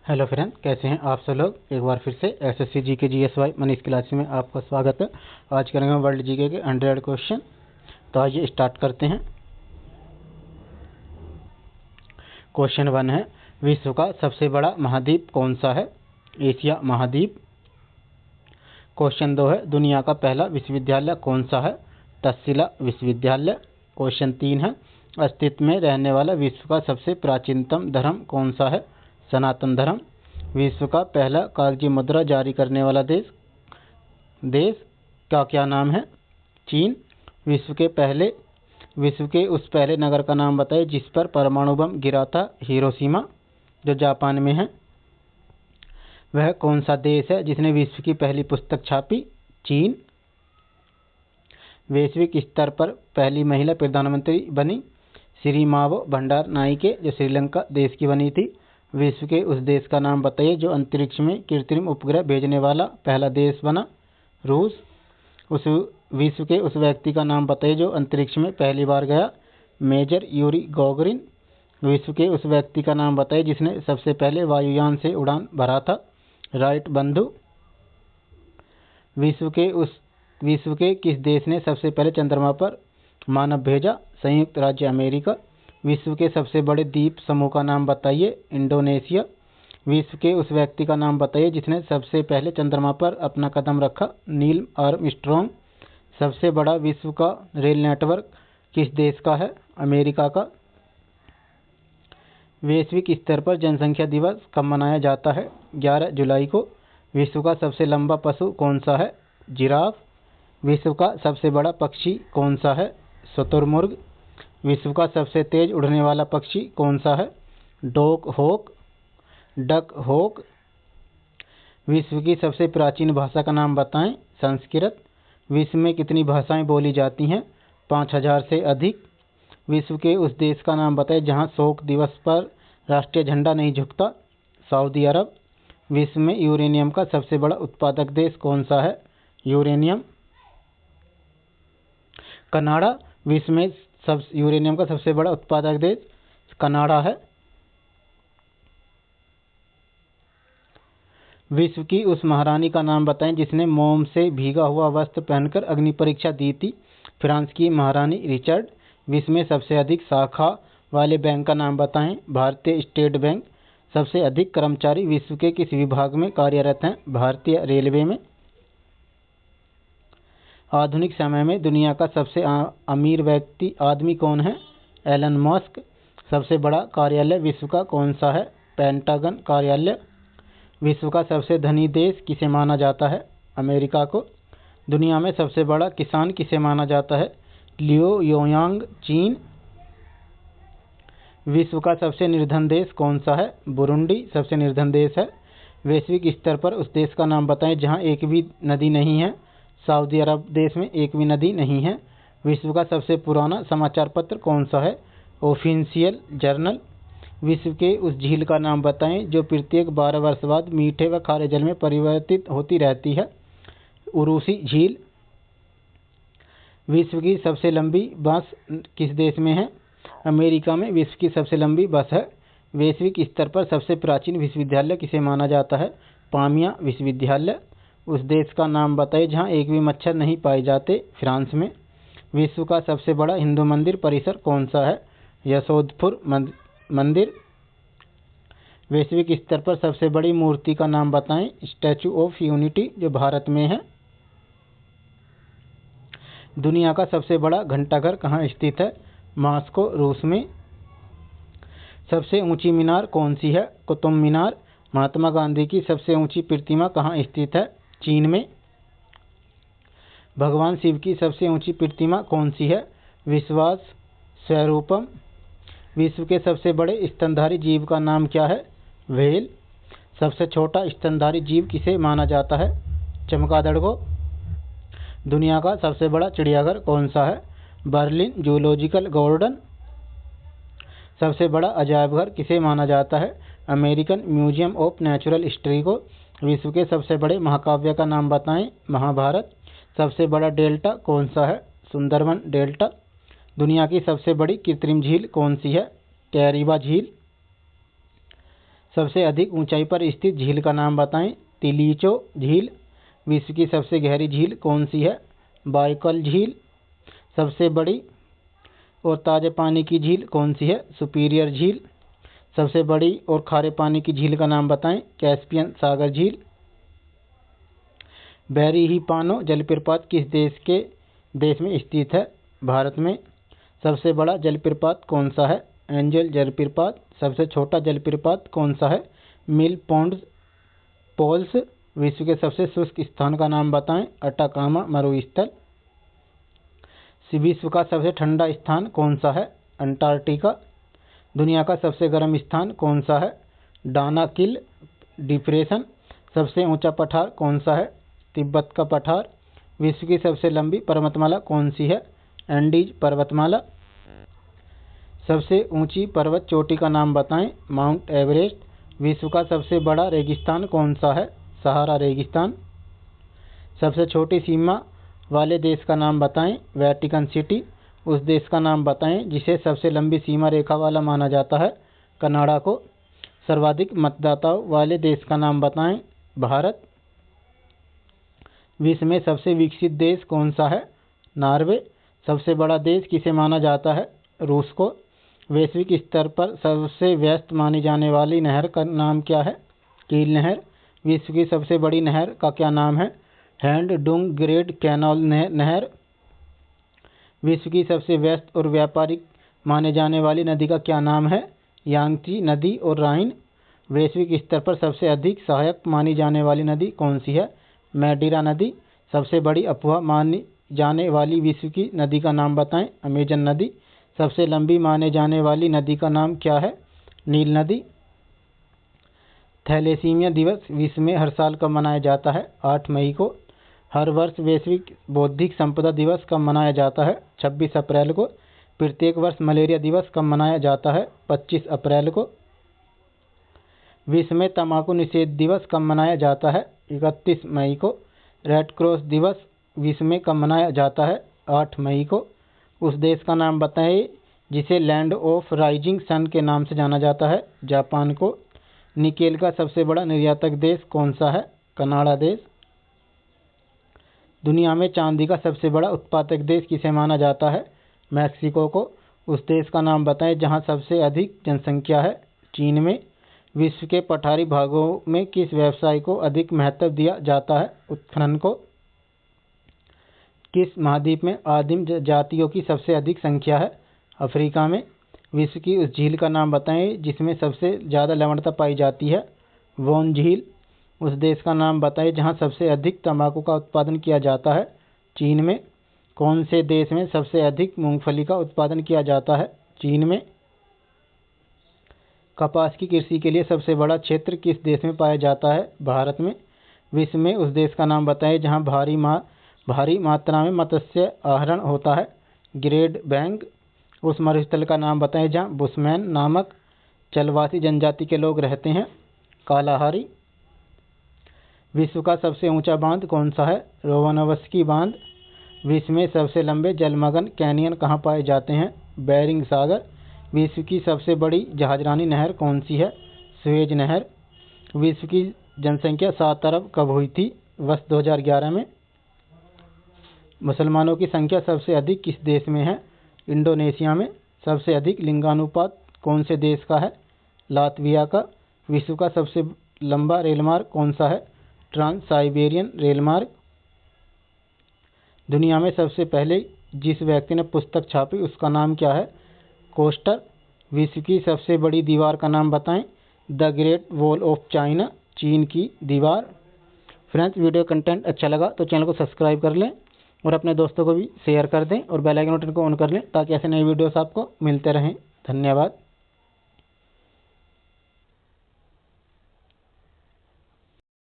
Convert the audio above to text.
Hello friend, कैसे हैं आप सब लोग। एक बार फिर से SSC GK GSY Manish class में आपका स्वागत है। आज करेंगे वर्ल्ड जीके के 100 क्वेश्चन। तो आइए स्टार्ट करते हैं। क्वेश्चन 1 है, विश्व का सबसे बड़ा महाद्वीप कौन सा है? एशिया महाद्वीप। क्वेश्चन 2 है, दुनिया का पहला विश्वविद्यालय कौन सा है? तक्षशिला विश्वविद्यालय। क्वेश्चन 3 है, अस्तित्व में रहने वाला विश्व का सबसे प्राचीनतम धर्म कौन सा है? सनातन धर्म। विश्व का पहला कागजी मुद्रा जारी करने वाला देश का क्या नाम है? चीन। विश्व के उस पहले नगर का नाम बताइए जिस पर परमाणु बम गिरा था? हिरोशिमा, जो जापान में है। वह कौन सा देश है जिसने विश्व की पहली पुस्तक छापी? चीन। वैश्विक स्तर पर पहली महिला प्रधानमंत्री बनी? श्री मावो भंडार नायके, जो श्रीलंका देश की बनी थी। विश्व के उस देश का नाम बताइए जो अंतरिक्ष में कृत्रिम उपग्रह भेजने वाला पहला देश बना? रूस। विश्व के उस व्यक्ति का नाम बताइए जो अंतरिक्ष में पहली बार गया? Major Yuri Gagarin. विश्व के उस व्यक्ति का नाम बताइए जिसने सबसे पहले वायुयान से उड़ान भरा था? राइट बंधु। विश्व के किस देश ने सबसे पहले चंद्रमा पर मानव भेजा? संयुक्त राज्य अमेरिका। विश्व के सबसे बड़े द्वीप समूह का नाम बताइए? इंडोनेशिया। विश्व के उस व्यक्ति का नाम बताइए जिसने सबसे पहले चंद्रमा पर अपना कदम रखा? Neil Armstrong. सबसे बड़ा विश्व का रेल नेटवर्क किस देश का है? अमेरिका का। वैश्विक स्तर पर जनसंख्या दिवस कब मनाया जाता है? 11 जुलाई को। विश्व का सबसे लंबा पशु कौन सा है? जिराफ। विश्व का सबसे बड़ा पक्षी कौन सा है? शुतुरमुर्ग। विश्व का सबसे तेज उड़ने वाला पक्षी कौन सा है? Duck hawk. विश्व की सबसे प्राचीन भाषा का नाम बताएं? संस्कृत। विश्व में कितनी भाषाएं बोली जाती हैं? 5000 से अधिक। विश्व के उस देश का नाम बताएं जहां शोक दिवस पर राष्ट्रीय झंडा नहीं झुकता? सऊदी अरब। विश्व में यूरेनियम का सबसे बड़ा उत्पादक देश कौन सा है? यूरेनियम। कनाडा। विश्व में यूरेनियम का सबसे बड़ा उत्पादक देश कनाडा है। विश्व की उस महारानी का नाम बताएं जिसने मोम से भीगा हुआ वस्त्र पहनकर अग्नि परीक्षा दी थी? फ्रांस की महारानी रिचर्ड। विश्व में सबसे अधिक शाखा वाले बैंक का नाम बताएं? भारतीय स्टेट बैंक। सबसे अधिक कर्मचारी विश्व के किस विभाग में कार्यरत हैं? भारतीय रेलवे में। आधुनिक समय में दुनिया का सबसे अमीर आदमी कौन है? Elon Musk. सबसे बड़ा कार्यालय विश्व का कौन सा है? पेंटागन कार्यालय। विश्व का सबसे धनी देश किसे माना जाता है? अमेरिका को। दुनिया में सबसे बड़ा किसान किसे माना जाता है? लियो योयांग, चीन। विश्व का सबसे निर्धन देश कौन सा है? बुरुंडी सबसे निर्धन देश है। वैश्विक स्तर पर उस देश का नाम बताएं जहां एक भी नदी नहीं है? सऊदी अरब देश में एक भी नदी नहीं है। विश्व का सबसे पुराना समाचार पत्र कौन सा है? Official journal. विश्व के उस झील का नाम बताएं जो प्रत्येक 12 वर्ष बाद मीठे व खारे जल में परिवर्तित होती रहती है? उरूसी झील। विश्व की सबसे लंबी बस किस देश में है? अमेरिका में विश्व की सबसे लंबी बस है। वैश्विक स्तर पर सबसे प्राचीन विश्वविद्यालय किसे माना जाता है? पामिया विश्वविद्यालय। उस देश का नाम बताइए जहां एक भी मच्छर नहीं पाए जाते? फ्रांस में। विश्व का सबसे बड़ा हिंदू मंदिर परिसर कौन सा है? यशोधपुर मंदिर। वैश्विक स्तर पर सबसे बड़ी मूर्ति का नाम बताएं? स्टैचू ऑफ यूनिटी, जो भारत में है। दुनिया का सबसे बड़ा घंटाघर कहाँ स्थित है? मॉस्को, रूस में। सबसे ऊंची मीनार कौन सी है? कुतुब मीनार। महात्मा गांधी की सबसे ऊंची प्रतिमा कहाँ स्थित है? चीन में। भगवान शिव की सबसे ऊंची प्रतिमा कौन सी है? विश्वास स्वरूपम। विश्व के सबसे बड़े स्तनधारी जीव का नाम क्या है? व्हेल। सबसे छोटा स्तनधारी जीव किसे माना जाता है? चमगादड़ को। दुनिया का सबसे बड़ा चिड़ियाघर कौन सा है? Berlin zoological garden. सबसे बड़ा अजायबघर किसे माना जाता है? American museum of natural history को। विश्व के सबसे बड़े महाकाव्य का नाम बताएं? महाभारत। सबसे बड़ा डेल्टा कौन सा है? सुंदरबन डेल्टा। दुनिया की सबसे बड़ी कृत्रिम झील कौन सी है? कैरिबा झील। सबसे अधिक ऊंचाई पर स्थित झील का नाम बताएं। तिलीचो झील। विश्व की सबसे गहरी झील कौन सी है? बाइकल झील। सबसे बड़ी और ताजे पानी की झील कौन सी है? सुपीरियर झील। सबसे बड़ी और खारे पानी की झील का नाम बताएं। कैस्पियन सागर झील। बैरी-ही-पानो जलप्रपात किस देश में स्थित है? भारत में। सबसे बड़ा जलप्रपात कौन सा है? एंजल जलप्रपात। सबसे छोटा जलप्रपात कौन सा है? मिल पोल्स। विश्व के सबसे शुष्क स्थान का नाम बताएं। अटाकामा मरुस्थल। विश्व का सबसे ठंडा स्थान कौन सा है? अंटार्कटिका। दुनिया का सबसे गर्म स्थान कौन सा है? Danakil depression. सबसे ऊंचा पठार कौन सा है? तिब्बत का पठार। विश्व की सबसे लंबी पर्वतमाला कौन सी है? एंडीज पर्वतमाला। सबसे ऊंची पर्वत चोटी का नाम बताएं। Mount Everest. विश्व का सबसे बड़ा रेगिस्तान कौन सा है? सहारा रेगिस्तान। सबसे छोटी सीमा वाले देश का नाम बताएं। Vatican city. उस देश का नाम बताएं जिसे सबसे लंबी सीमा रेखा वाला माना जाता है। कनाडा को। सर्वाधिक मतदाताओं वाले देश का नाम बताएं। भारत। विश्व में सबसे विकसित देश कौन सा है? नॉर्वे। सबसे बड़ा देश किसे माना जाता है? रूस को। वैश्विक स्तर पर सबसे व्यस्त मानी जाने वाली नहर का नाम क्या है? कील नहर। विश्व की सबसे बड़ी नहर का क्या नाम है? हैंड डुंग ग्रेड कैनाल नहर। विश्व की सबसे व्यस्त और व्यापारिक माने जाने वाली नदी का क्या नाम है? यांगची नदी और राइन। वैश्विक स्तर पर सबसे अधिक सहायक मानी जाने वाली नदी कौन सी है? मैडिरा नदी। सबसे बड़ी अफवाह मानी जाने वाली विश्व की नदी का नाम बताएं। अमेजन नदी। सबसे लंबी माने जाने वाली नदी का नाम क्या है? नील नदी। थैलेसीमिया दिवस विश्व में हर साल कब मनाया जाता है? 8 मई को। हर वर्ष वैश्विक बौद्धिक संपदा दिवस कब मनाया जाता है? 26 अप्रैल को। प्रत्येक वर्ष मलेरिया दिवस कब मनाया जाता है? 25 अप्रैल को। विश्व में तंबाकू निषेध दिवस कब मनाया जाता है? 31 मई को। रेड क्रॉस दिवस विश्व में कब मनाया जाता है? 8 मई को। उस देश का नाम बताएं जिसे लैंड ऑफ राइजिंग सन के नाम से जाना जाता है। जापान को। निकेल का सबसे बड़ा निर्यातक देश कौन सा है? कनाडा देश। दुनिया में चांदी का सबसे बड़ा उत्पादक देश किसे माना जाता है? मैक्सिको को। उस देश का नाम बताएं जहां सबसे अधिक जनसंख्या है। चीन में। विश्व के पठारी भागों में किस व्यवसाय को अधिक महत्व दिया जाता है? उत्खनन को। किस महाद्वीप में आदिम जातियों की सबसे अधिक संख्या है? अफ्रीका में। विश्व की उस झील का नाम बताएं जिसमें सबसे ज़्यादा लवणता पाई जाती है। वोन झील। उस देश का नाम बताएं जहां सबसे अधिक तंबाकू का उत्पादन किया जाता है। चीन में। कौन से देश में सबसे अधिक मूंगफली का उत्पादन किया जाता है? चीन में। कपास की कृषि के लिए सबसे बड़ा क्षेत्र किस देश में पाया जाता है? भारत में। विश्व में उस देश का नाम बताएं जहां भारी मात्रा में मत्स्य आहरण होता है। Great bank. उस मरुस्थल का नाम बताएं जहां बुशमैन नामक चलवासी जनजाति के लोग रहते हैं। कालाहारी। विश्व का सबसे ऊंचा बांध कौन सा है? रोवानोवस्की बांध। विश्व में सबसे लंबे जलमग्न कैनियन कहाँ पाए जाते हैं? बेरिंग सागर। विश्व की सबसे बड़ी जहाजरानी नहर कौन सी है? सुएज नहर। विश्व की जनसंख्या 7 अरब कब हुई थी? वर्ष 2011 में। मुसलमानों की संख्या सबसे अधिक किस देश में है? इंडोनेशिया में। सबसे अधिक लिंगानुपात कौन से देश का है? लातविया का। विश्व का सबसे लंबा रेलमार्ग कौन सा है? ट्रांस साइबेरियन रेलमार्ग। दुनिया में सबसे पहले जिस व्यक्ति ने पुस्तक छापी उसका नाम क्या है? कोस्टर। विश्व की सबसे बड़ी दीवार का नाम बताएं। The great wall of China. चीन की दीवार। फ्रेंड्स, वीडियो कंटेंट अच्छा लगा तो चैनल को सब्सक्राइब कर लें और अपने दोस्तों को भी शेयर कर दें और बेल आइकन बटन को ऑन कर लें ताकि ऐसे नए वीडियोस आपको मिलते रहें। धन्यवाद।